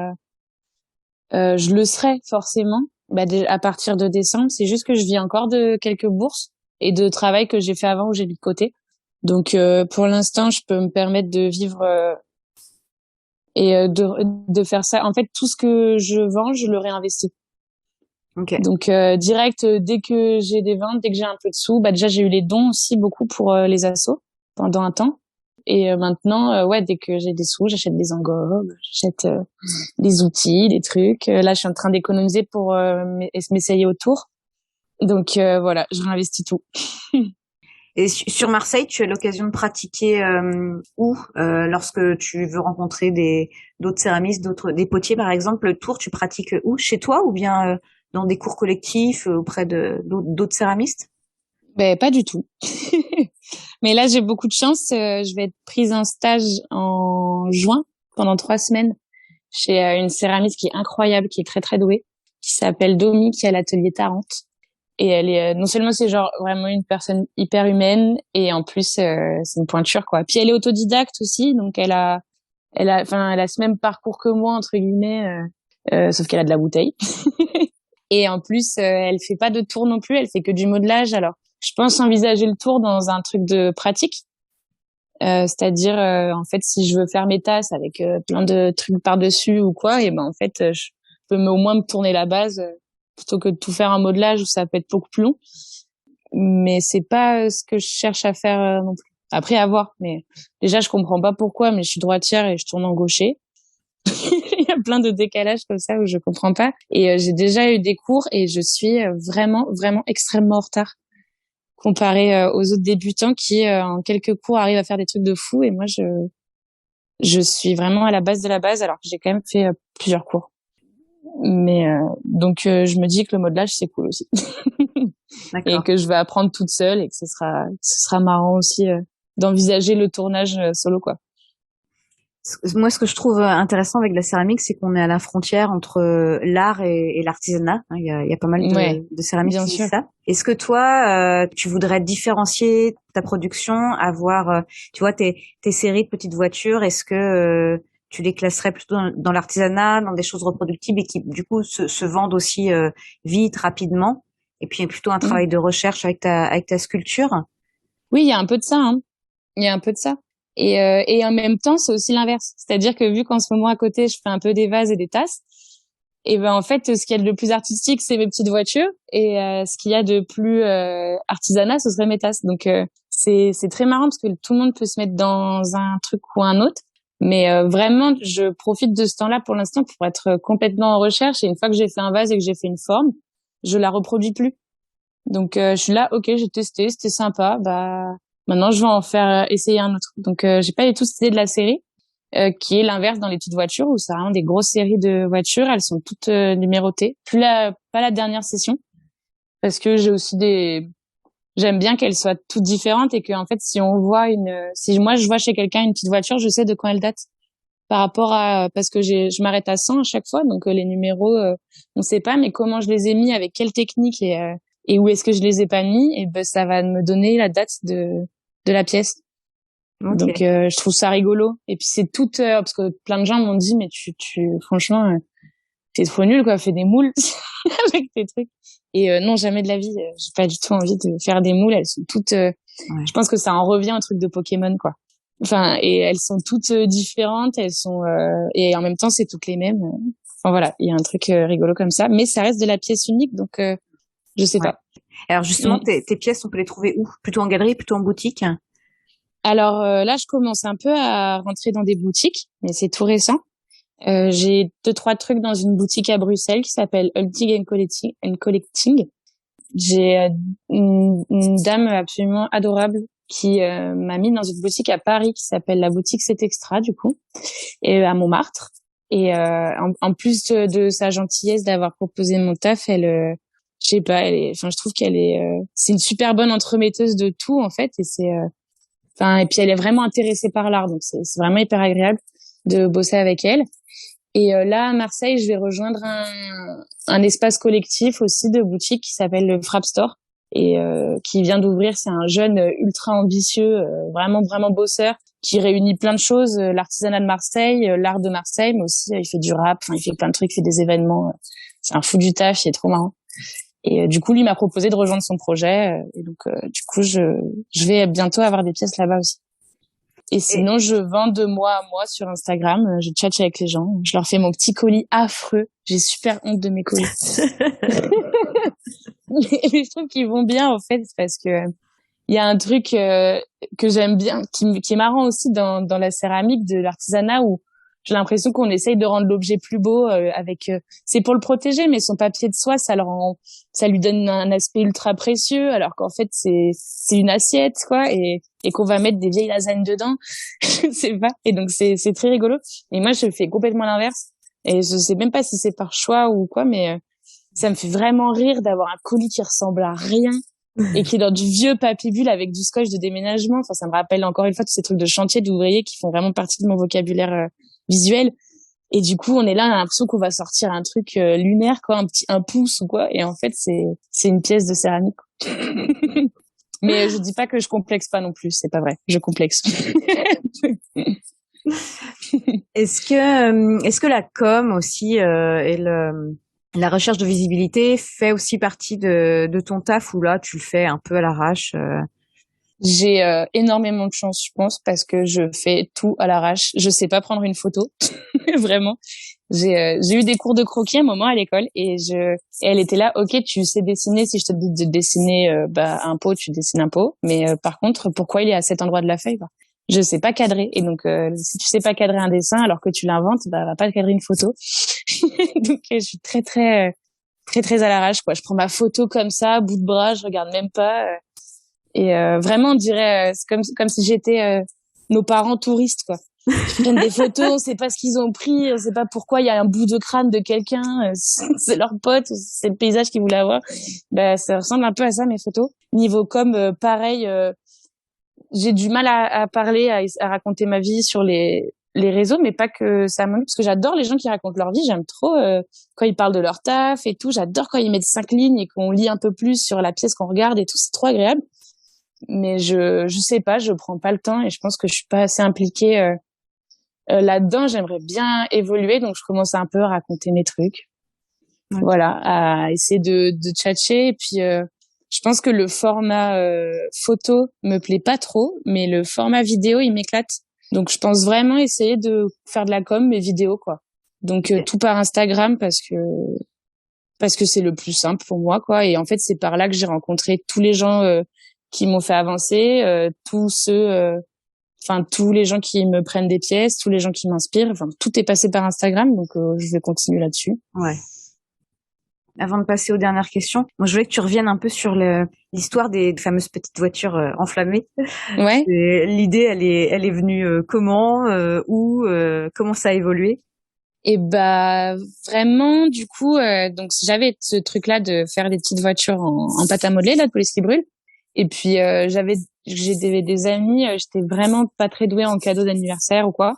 Speaker 3: je le serai forcément. À partir de décembre, c'est juste que je vis encore de quelques bourses et de travail que j'ai fait avant où j'ai mis de côté. Donc, pour l'instant, je peux me permettre de vivre et de faire ça. En fait, tout ce que je vends, je le réinvestis.
Speaker 2: Okay.
Speaker 3: Donc, direct, dès que j'ai des ventes, dès que j'ai un peu de sous, déjà, j'ai eu les dons aussi beaucoup pour les assos pendant un temps. Et maintenant, dès que j'ai des sous, j'achète des engobes, j'achète des outils, des trucs. Là, je suis en train d'économiser pour m'essayer au tour. Donc voilà, je réinvestis tout.
Speaker 2: Et sur Marseille, tu as l'occasion de pratiquer où lorsque tu veux rencontrer d'autres céramistes, des potiers par exemple. Le tour, tu pratiques où? Chez toi ou bien dans des cours collectifs auprès d'autres céramistes?
Speaker 3: Pas du tout. Mais là, j'ai beaucoup de chance. Je vais être prise en stage en juin pendant 3 semaines chez une céramiste qui est incroyable, qui est très très douée, qui s'appelle Domi, qui a l'atelier Tarente. Et elle est non seulement c'est genre vraiment une personne hyper humaine, et en plus c'est une pointure quoi. Puis elle est autodidacte aussi, donc elle a ce même parcours que moi entre guillemets, sauf qu'elle a de la bouteille. Et en plus elle fait pas de tour non plus, elle fait que du modelage. Alors je pense envisager le tour dans un truc de pratique, c'est-à-dire en fait si je veux faire mes tasses avec plein de trucs par dessus ou quoi, et en fait je peux au moins me tourner la base plutôt que de tout faire en modelage où ça peut être beaucoup plus long. Mais c'est pas ce que je cherche à faire non plus. Après, à voir. Mais déjà, je comprends pas pourquoi, mais je suis droitière et je tourne en gaucher. Il y a plein de décalages comme ça où je comprends pas. Et j'ai déjà eu des cours et je suis vraiment, vraiment extrêmement en retard comparé aux autres débutants qui, en quelques cours, arrivent à faire des trucs de fou. Et moi, je suis vraiment à la base de la base alors que j'ai quand même fait plusieurs cours. Mais donc je me dis que le modelage c'est cool aussi. Et que je vais apprendre toute seule et que ce sera marrant aussi d'envisager le tournage solo quoi.
Speaker 2: Moi, ce que je trouve intéressant avec la céramique, c'est qu'on est à la frontière entre l'art et l'artisanat. Il y a pas mal de céramistes qui disent ça. Est-ce que toi, tu voudrais différencier ta production, avoir, tu vois, tes séries de petites voitures, est-ce que tu les classerais plutôt dans l'artisanat, dans des choses reproductibles et qui, du coup, se vendent aussi vite, rapidement, et puis plutôt un travail de recherche avec ta sculpture?
Speaker 3: Oui, il y a un peu de ça, hein. Il y a un peu de ça. Et en même temps, c'est aussi l'inverse. C'est-à-dire que vu qu'en ce moment, à côté, je fais un peu des vases et des tasses, et en fait, ce qu'il y a de plus artistique, c'est mes petites voitures, et ce qu'il y a de plus artisanat, ce serait mes tasses. Donc, c'est très marrant parce que tout le monde peut se mettre dans un truc ou un autre. Mais vraiment, je profite de ce temps-là pour l'instant pour être complètement en recherche. Et une fois que j'ai fait un vase et que j'ai fait une forme, je la reproduis plus. Donc je suis là, ok, j'ai testé, c'était sympa. Maintenant je vais en faire essayer un autre. Donc j'ai pas du tout cette idée de la série qui est l'inverse dans les petites voitures où c'est vraiment des grosses séries de voitures. Elles sont toutes numérotées. Pas la dernière session parce que j'ai aussi j'aime bien qu'elles soient toutes différentes et que en fait si moi je vois chez quelqu'un une petite voiture, je sais de quand elle date par rapport parce que je m'arrête à 100 à chaque fois, donc les numéros on sait pas, mais comment je les ai mis, avec quelle technique et où est-ce que je les ai pas mis, et ça va me donner la date de la pièce. Okay. Donc je trouve ça rigolo. Et puis c'est tout parce que plein de gens m'ont dit mais tu franchement t'es trop nul quoi, fais des moules avec tes trucs. Et non, jamais de la vie, j'ai pas du tout envie de faire des moules, elles sont toutes je pense que ça en revient au truc de Pokémon quoi. Enfin, et elles sont toutes différentes, elles sont et en même temps c'est toutes les mêmes. Enfin voilà, il y a un truc rigolo comme ça, mais ça reste de la pièce unique, donc je sais pas.
Speaker 2: Alors justement, tes pièces, on peut les trouver où? Plutôt en galerie, plutôt en boutique?
Speaker 3: Alors là, je commence un peu à rentrer dans des boutiques, mais c'est tout récent. J'ai 2-3 trucs dans une boutique à Bruxelles qui s'appelle Hunting and Collecting. J'ai une dame absolument adorable qui m'a mis dans une boutique à Paris qui s'appelle la boutique C'est Extra du coup, et à Montmartre. Et en plus de sa gentillesse d'avoir proposé mon taf, elle je sais pas, je trouve qu'elle est c'est une super bonne entremetteuse de tout en fait, et et puis elle est vraiment intéressée par l'art, donc c'est vraiment hyper agréable de bosser avec elle. Et là à Marseille, je vais rejoindre un espace collectif aussi de boutique qui s'appelle le Frappe Store et qui vient d'ouvrir. C'est un jeune ultra ambitieux, vraiment vraiment bosseur, qui réunit plein de choses, l'artisanat de Marseille, l'art de Marseille, mais aussi il fait du rap, il fait plein de trucs, il fait des événements. C'est un fou du taf, il est trop marrant. Et du coup, lui m'a proposé de rejoindre son projet. Et donc, du coup, je vais bientôt avoir des pièces là-bas aussi. Et sinon, je vends de mois à mois sur Instagram. Je tchatche avec les gens. Je leur fais mon petit colis affreux. J'ai super honte de mes colis. Mais je trouve qu'ils vont bien, en fait, parce que il y a un truc que j'aime bien, qui est marrant aussi dans la céramique, de l'artisanat, où j'ai l'impression qu'on essaye de rendre l'objet plus beau avec. C'est pour le protéger, mais son papier de soie, ça lui donne un aspect ultra précieux, alors qu'en fait c'est une assiette, quoi, et qu'on va mettre des vieilles lasagnes dedans. Je sais pas. Et donc c'est très rigolo. Et moi je fais complètement l'inverse. Et je sais même pas si c'est par choix ou quoi, mais ça me fait vraiment rire d'avoir un colis qui ressemble à rien et qui est dans du vieux papier bulle avec du scotch de déménagement. Enfin, ça me rappelle encore une fois tous ces trucs de chantier, d'ouvriers qui font vraiment partie de mon vocabulaire visuel. Et du coup, on est là, on a l'impression qu'on va sortir un truc lunaire, quoi, un pouce ou quoi. Et en fait, c'est une pièce de céramique. Mais je dis pas que je complexe pas non plus, c'est pas vrai. Je complexe.
Speaker 2: Est-ce que la com aussi et la recherche de visibilité fait aussi partie de ton taf, ou là tu le fais un peu à l'arrache?
Speaker 3: J'ai énormément de chance, je pense, parce que je fais tout à l'arrache. Je sais pas prendre une photo, vraiment. J'ai eu des cours de croquis à un moment à l'école, et elle était là. Ok, tu sais dessiner. Si je te dis de dessiner un pot, tu dessines un pot. Mais par contre, pourquoi il est à cet endroit de la feuille? Je sais pas cadrer. Et donc, si tu sais pas cadrer un dessin alors que tu l'inventes, va pas cadrer une photo. Donc, je suis très très très très à l'arrache, quoi. Je prends ma photo comme ça, bout de bras, je regarde même pas. Et vraiment, on dirait, c'est comme si j'étais nos parents touristes, quoi. Ils prennent des photos, on sait pas ce qu'ils ont pris, on sait pas pourquoi il y a un bout de crâne de quelqu'un, c'est leur pote, c'est le paysage qu'ils voulaient avoir. Ça ressemble un peu à ça, mes photos. Niveau com, pareil, j'ai du mal à parler, à raconter ma vie sur les réseaux, mais pas que ça m'ennuie, parce que j'adore les gens qui racontent leur vie. J'aime trop quand ils parlent de leur taf et tout. J'adore quand ils mettent 5 lignes et qu'on lit un peu plus sur la pièce qu'on regarde et tout. C'est trop agréable. Mais je sais pas, je prends pas le temps, et je pense que je suis pas assez impliquée là-dedans. J'aimerais bien évoluer, donc je commence un peu à raconter mes trucs. Ouais. Voilà, à essayer de tchatcher. Et puis je pense que le format photo me plaît pas trop, mais le format vidéo il m'éclate. Donc je pense vraiment essayer de faire de la com mais vidéo, quoi. Donc tout par Instagram, parce que c'est le plus simple pour moi, quoi. Et en fait c'est par là que j'ai rencontré tous les gens qui m'ont fait avancer, tous les gens qui me prennent des pièces, tous les gens qui m'inspirent. Enfin, tout est passé par Instagram, donc je vais continuer là-dessus.
Speaker 2: Ouais. Avant de passer aux dernières questions, moi je voulais que tu reviennes un peu sur l'histoire des fameuses petites voitures enflammées.
Speaker 3: Ouais.
Speaker 2: L'idée, elle est venue comment, où, comment ça a évolué?
Speaker 3: Et vraiment, du coup, donc j'avais ce truc-là de faire des petites voitures en pâte à modeler, là, de police qui brûle. Et puis j'ai des amis, j'étais vraiment pas très douée en cadeau d'anniversaire ou quoi,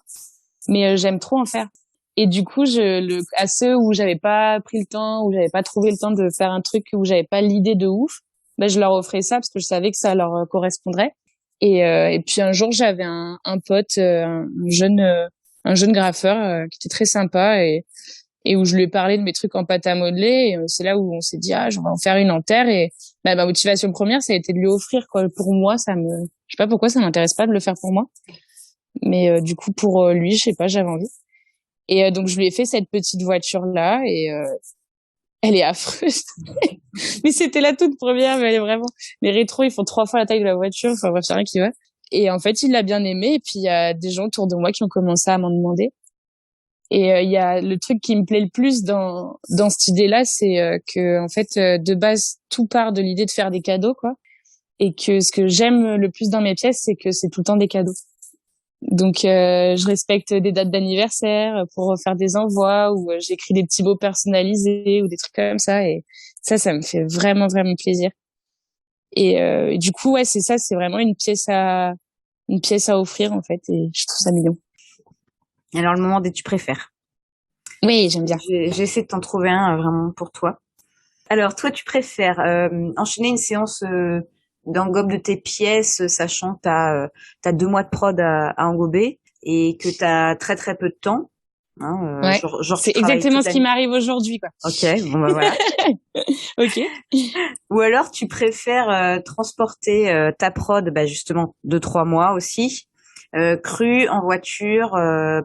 Speaker 3: mais j'aime trop en faire. Et du coup, à ceux où j'avais pas pris le temps, où j'avais pas trouvé le temps de faire un truc, où j'avais pas l'idée de ouf, je leur offrais ça parce que je savais que ça leur correspondrait. Et puis un jour, j'avais un pote, un jeune graffeur qui était très sympa, et où je lui ai parlé de mes trucs en pâte à modeler. Et c'est là où on s'est dit, on va en faire une en terre. Et ma motivation première, ça a été de lui offrir, quoi. Pour moi, je sais pas pourquoi ça m'intéresse pas de le faire pour moi. Mais du coup, pour lui, je sais pas, j'avais envie. Et donc, je lui ai fait cette petite voiture-là, et elle est affreuse. Mais c'était la toute première, mais elle est vraiment... Les rétros, ils font 3 fois la taille de la voiture. Enfin, bref, c'est rien qui va. Et en fait, il l'a bien aimé. Et puis, il y a des gens autour de moi qui ont commencé à m'en demander. Et il y a le truc qui me plaît le plus dans cette idée-là, c'est que en fait de base tout part de l'idée de faire des cadeaux, quoi. Et que ce que j'aime le plus dans mes pièces, c'est que c'est tout le temps des cadeaux. Donc je respecte des dates d'anniversaire pour faire des envois, ou j'écris des petits mots personnalisés ou des trucs comme ça, et ça me fait vraiment vraiment plaisir. Et du coup c'est ça, c'est vraiment une pièce à offrir, en fait, et je trouve ça mignon.
Speaker 2: Alors, le moment des tu préfères.
Speaker 3: Oui, j'aime bien.
Speaker 2: J'ai essayé de t'en trouver un vraiment pour toi. Alors, toi, tu préfères enchaîner une séance d'engobe de tes pièces, sachant que t'as 2 mois de prod à engober et que t'as très très peu de temps. Hein,
Speaker 3: ouais.
Speaker 2: genre
Speaker 3: c'est exactement ce qui m'arrive aujourd'hui, quoi.
Speaker 2: Ok, bon bah voilà.
Speaker 3: Ok.
Speaker 2: Ou alors tu préfères transporter ta prod, bah justement 2-3 mois aussi, crue en voiture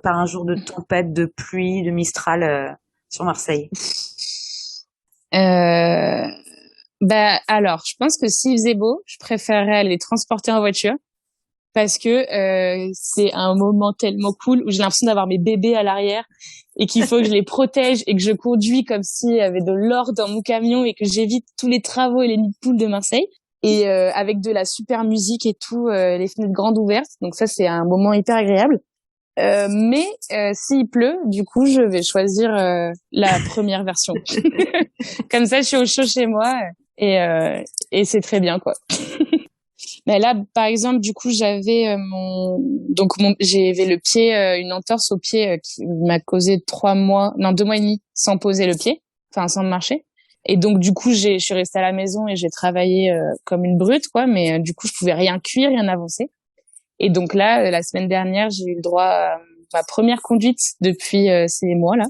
Speaker 2: par un jour de tempête, de pluie, de Mistral sur Marseille.
Speaker 3: Bah alors, je pense que s'il faisait beau, je préférerais aller transporter en voiture parce que c'est un moment tellement cool où j'ai l'impression d'avoir mes bébés à l'arrière et qu'il faut que je les protège et que je conduis comme s'il y avait de l'or dans mon camion et que j'évite tous les travaux et les nids de poules de Marseille et avec de la super musique et tout, les fenêtres grandes ouvertes. Donc ça, c'est un moment hyper agréable. Mais s'il pleut, du coup, je vais choisir la première version. Comme ça, je suis au chaud chez moi et c'est très bien, quoi. Mais là, par exemple, du coup, j'avais j'avais le pied, une entorse au pied qui m'a causé 2 mois et demi sans poser le pied, enfin sans marcher. Et donc, du coup, je suis restée à la maison et j'ai travaillé comme une brute, quoi. Mais du coup, je pouvais rien cuire, rien avancer. Et donc là, la semaine dernière, j'ai eu le droit à ma première conduite depuis ces mois-là.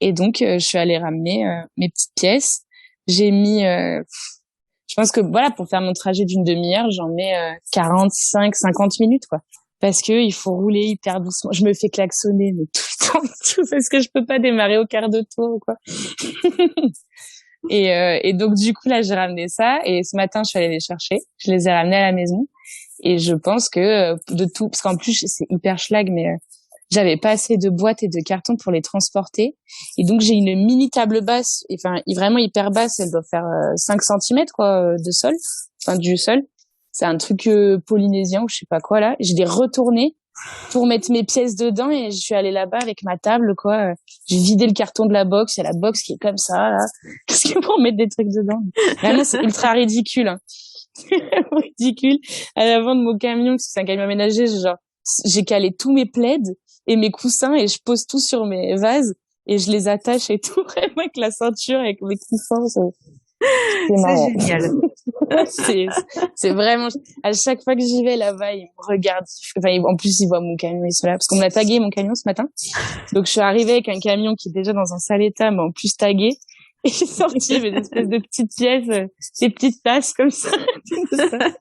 Speaker 3: Et donc, je suis allée ramener mes petites pièces. J'ai mis, je pense que voilà, pour faire mon trajet d'une demi-heure, j'en mets 45, 50 minutes, quoi. Parce que il faut rouler hyper doucement. Je me fais klaxonner mais tout le temps, parce que je peux pas démarrer au quart de tour, quoi. Et donc du coup là, j'ai ramené ça. Et ce matin, je suis allée les chercher. Je les ai ramenés à la maison. Et je pense que de tout, parce qu'en plus c'est hyper schlag, mais j'avais pas assez de boîtes et de cartons pour les transporter. Et donc j'ai une mini table basse, enfin vraiment hyper basse, elle doit faire 5 centimètres quoi de sol, enfin du sol. C'est un truc polynésien ou je sais pas quoi là. Je l'ai retourné pour mettre mes pièces dedans et je suis allée là-bas avec ma table quoi. J'ai vidé le carton de la box, il y a la box qui est comme ça là. Parce que pour mettre des trucs dedans. Vraiment c'est ultra ridicule. Hein. Ridicule. À l'avant de mon camion, parce que c'est un camion aménagé, j'ai calé tous mes plaids et mes coussins et je pose tout sur mes vases et je les attache et tout, vraiment avec la ceinture, avec mes coussins.
Speaker 2: C'est génial.
Speaker 3: c'est vraiment, à chaque fois que j'y vais là-bas, ils me regardent. Enfin, en plus, ils voient mon camion, ils sont là. Parce qu'on me l'a tagué, mon camion, ce matin. Donc, je suis arrivée avec un camion qui est déjà dans un sale état, mais en plus tagué. Et j'ai sorti des espèces de petites pièces, des petites tasses comme ça,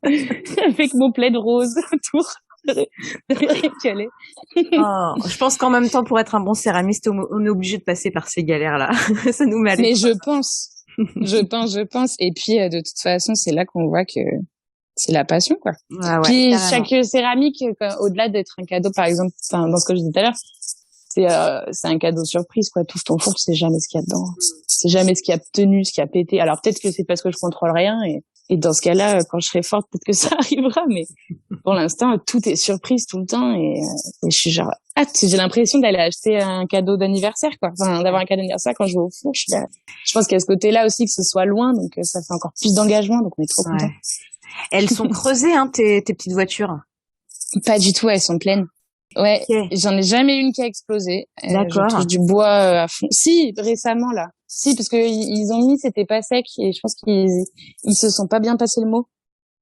Speaker 3: avec mon plaid rose autour.
Speaker 2: Je pense qu'en même temps, pour être un bon céramiste, on est obligé de passer par ces galères-là. Ça nous met à
Speaker 3: Mais je pense. Et puis, de toute façon, c'est là qu'on voit que c'est la passion, quoi.
Speaker 2: Ah ouais,
Speaker 3: puis,
Speaker 2: carrément.
Speaker 3: chaque céramique, au-delà d'être un cadeau, par exemple, dans ce que je disais tout à l'heure, c'est un cadeau surprise, quoi. Touche ton four, tu sais jamais ce qu'il y a dedans. Tu sais jamais ce qui a tenu, ce qui a pété. Alors, peut-être que c'est parce que je contrôle rien et dans ce cas-là, quand je serai forte, peut-être que ça arrivera, mais pour l'instant, tout est surprise tout le temps et je suis genre hâte. J'ai l'impression d'aller acheter un cadeau d'anniversaire, quoi. Enfin, d'avoir un cadeau d'anniversaire quand je vais au four. Je pense qu'il y a ce côté-là aussi que ce soit loin, donc ça fait encore plus d'engagement, donc on est trop contents.
Speaker 2: Elles sont creusées, hein, tes petites voitures?
Speaker 3: Pas du tout, elles sont pleines. Ouais, okay. J'en ai jamais une qui a explosé.
Speaker 2: D'accord.
Speaker 3: Je touche du bois à fond. Si, récemment là. Si, parce que ils ont mis, c'était pas sec et je pense qu'ils se sont pas bien passé le mot.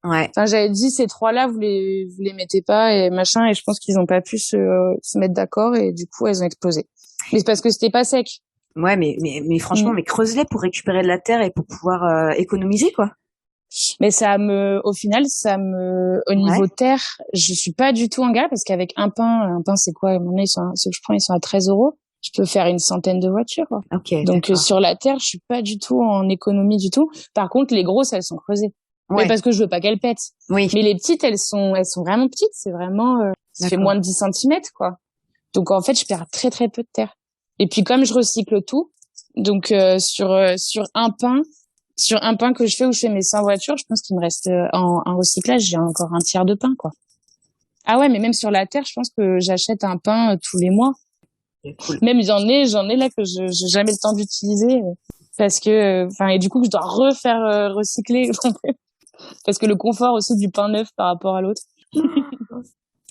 Speaker 2: Ouais.
Speaker 3: Enfin, j'avais dit ces trois-là, vous les mettez pas et machin, et je pense qu'ils ont pas pu se mettre d'accord et du coup elles ont explosé. Mais c'est parce que c'était pas sec.
Speaker 2: Ouais, mais franchement, mais creuse-les pour récupérer de la terre et pour pouvoir économiser, quoi.
Speaker 3: Mais au final, au niveau terre, je suis pas du tout en galère parce qu'avec un pain c'est quoi? Ceux que je prends, ils sont à 13 €. Je peux faire une centaine de voitures, quoi.
Speaker 2: Okay,
Speaker 3: donc sur la terre, je suis pas du tout en économie du tout. Par contre, les grosses, elles sont creusées. Ouais. Mais parce que je veux pas qu'elles pètent.
Speaker 2: Oui.
Speaker 3: Mais les petites, elles sont vraiment petites. C'est vraiment, ça fait moins de 10 centimètres, quoi. Donc, en fait, je perds très, très peu de terre. Et puis, comme je recycle tout, donc, sur un pain que je fais où je fais mes 100 voitures, je pense qu'il me reste, en recyclage, j'ai encore un tiers de pain, quoi. Ah ouais, mais même sur la terre, je pense que j'achète un pain tous les mois.
Speaker 2: Cool.
Speaker 3: Même j'en ai là que j'ai jamais le temps d'utiliser parce que, et du coup, je dois refaire recycler. Parce que le confort aussi du pain neuf par rapport à l'autre.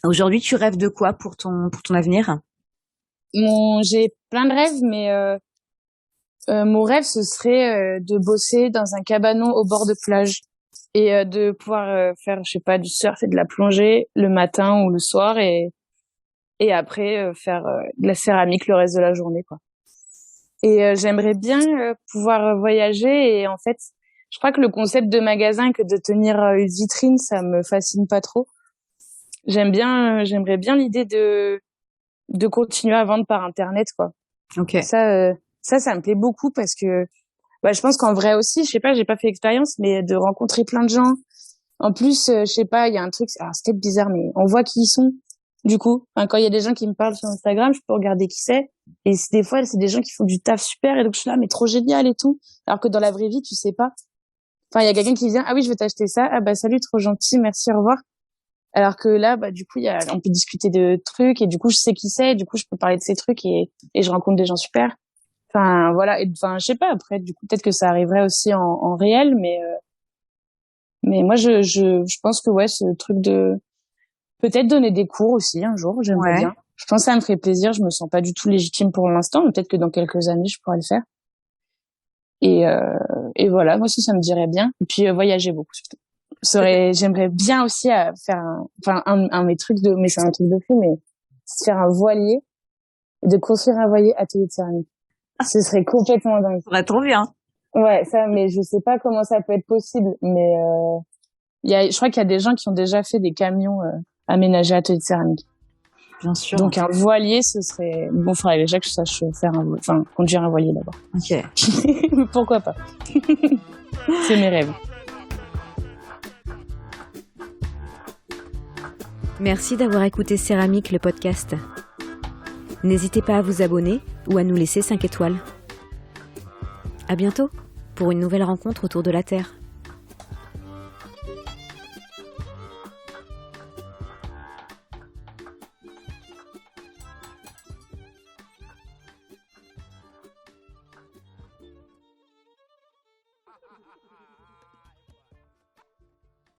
Speaker 2: Aujourd'hui, tu rêves de quoi pour ton avenir?
Speaker 3: J'ai plein de rêves, mais mon rêve, ce serait de bosser dans un cabanon au bord de plage. et de pouvoir faire, je sais pas, du surf et de la plongée le matin ou le soir et après faire de la céramique le reste de la journée, quoi. Et j'aimerais bien pouvoir voyager et en fait, je crois que le concept de magasin que de tenir une vitrine, ça me fascine pas trop. J'aimerais bien l'idée de continuer à vendre par internet, quoi.
Speaker 2: Ok.
Speaker 3: Ça me plaît beaucoup parce que je pense qu'en vrai aussi, je sais pas, j'ai pas fait l'expérience, mais de rencontrer plein de gens. En plus, je sais pas, il y a un truc, alors c'est peut-être bizarre, mais on voit qui ils sont. Du coup, quand il y a des gens qui me parlent sur Instagram, je peux regarder qui c'est. Et des fois, c'est des gens qui font du taf super, et donc je suis là, mais trop génial et tout. Alors que dans la vraie vie, tu sais pas. Enfin, il y a quelqu'un qui vient, ah oui, je vais t'acheter ça. Ah bah salut, trop gentil, merci, au revoir. Alors que là, du coup, on peut discuter de trucs et du coup, je sais qui c'est, du coup, je peux parler de ces trucs et je rencontre des gens super. Enfin, voilà. Enfin, je sais pas. Après, du coup, peut-être que ça arriverait aussi en réel, mais moi, je pense que ouais, ce truc de peut-être donner des cours aussi un jour, j'aimerais bien. Je pense que ça me ferait plaisir. Je me sens pas du tout légitime pour l'instant, mais peut-être que dans quelques années, je pourrais le faire. Et voilà, moi aussi, ça me dirait bien. Et puis voyager beaucoup surtout. J'aimerais bien aussi faire un de mes trucs mais c'est un truc de fou, mais c'est faire un voilier, de construire un voilier atelier de céramique. Ce serait complètement dingue.
Speaker 2: Ça serait trop bien.
Speaker 3: Ouais, ça, mais je sais pas comment ça peut être possible, mais je crois qu'il y a des gens qui ont déjà fait des camions aménagés atelier de céramique.
Speaker 2: Bien sûr.
Speaker 3: Donc un voilier, ce serait bon. Faudrait déjà que je sache conduire un voilier d'abord.
Speaker 2: Ok.
Speaker 3: Pourquoi pas. C'est mes rêves.
Speaker 1: Merci d'avoir écouté Céramique, le podcast. N'hésitez pas à vous abonner ou à nous laisser 5 étoiles. À bientôt pour une nouvelle rencontre autour de la Terre.